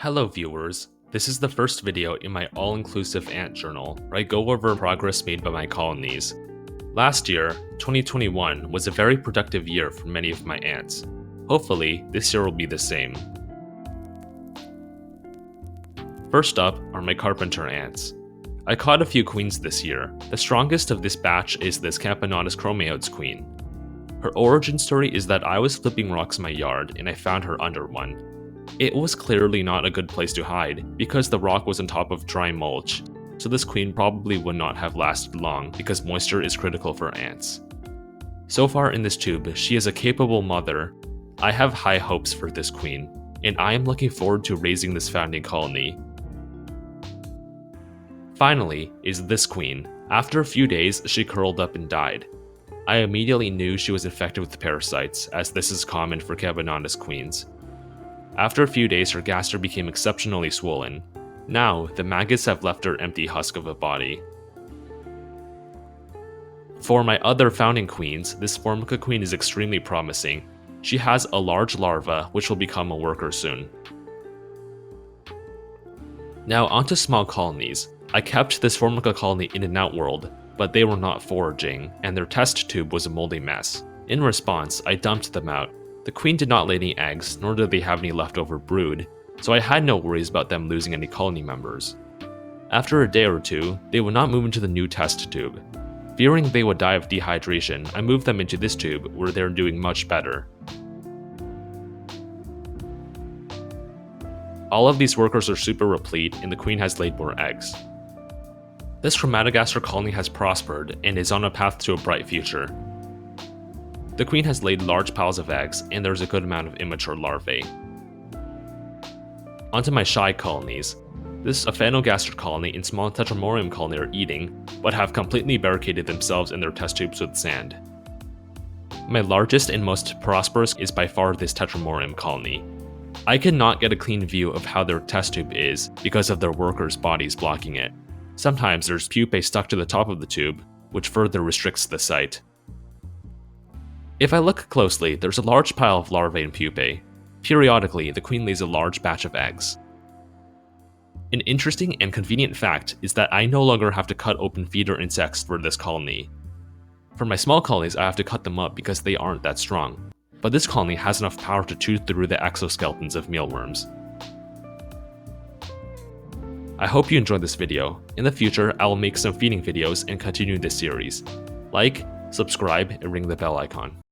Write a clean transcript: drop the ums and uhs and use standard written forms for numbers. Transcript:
Hello viewers, this is the first video in my all-inclusive ant journal where I go over progress made by my colonies. Last year, 2021, was a very productive year for many of my ants. Hopefully, this year will be the same. First up are my carpenter ants. I caught a few queens this year. The strongest of this batch is this Camponotus chromaeodes queen. Her origin story is that I was flipping rocks in my yard and I found her under one. It was clearly not a good place to hide because the rock was on top of dry mulch, so this queen probably would not have lasted long because moisture is critical for ants. So far in this tube, she is a capable mother. I have high hopes for this queen, and I am looking forward to raising this founding colony. Finally is this queen. After a few days, she curled up and died. I immediately knew she was infected with parasites, as this is common for Camponotus queens. After a few days, her gaster became exceptionally swollen. Now, the maggots have left her empty husk of a body. For my other founding queens, this Formica queen is extremely promising. She has a large larva, which will become a worker soon. Now onto small colonies. I kept this Formica colony in an outworld, but they were not foraging, and their test tube was a moldy mess. In response, I dumped them out. The queen did not lay any eggs, nor did they have any leftover brood, so I had no worries about them losing any colony members. After a day or two, they would not move into the new test tube. Fearing they would die of dehydration, I moved them into this tube, where they're doing much better. All of these workers are super replete, and the queen has laid more eggs. This Chromatogaster colony has prospered, and is on a path to a bright future. The queen has laid large piles of eggs, and there's a good amount of immature larvae. Onto my shy colonies. This Aphanogaster colony and small Tetramorium colony are eating, but have completely barricaded themselves in their test tubes with sand. My largest and most prosperous is by far this Tetramorium colony. I cannot get a clean view of how their test tube is because of their workers' bodies blocking it. Sometimes there's pupae stuck to the top of the tube, which further restricts the sight. If I look closely, there's a large pile of larvae and pupae. Periodically, the queen lays a large batch of eggs. An interesting and convenient fact is that I no longer have to cut open feeder insects for this colony. For my small colonies, I have to cut them up because they aren't that strong, but this colony has enough power to chew through the exoskeletons of mealworms. I hope you enjoyed this video. In the future, I will make some feeding videos and continue this series. Like, subscribe, and ring the bell icon.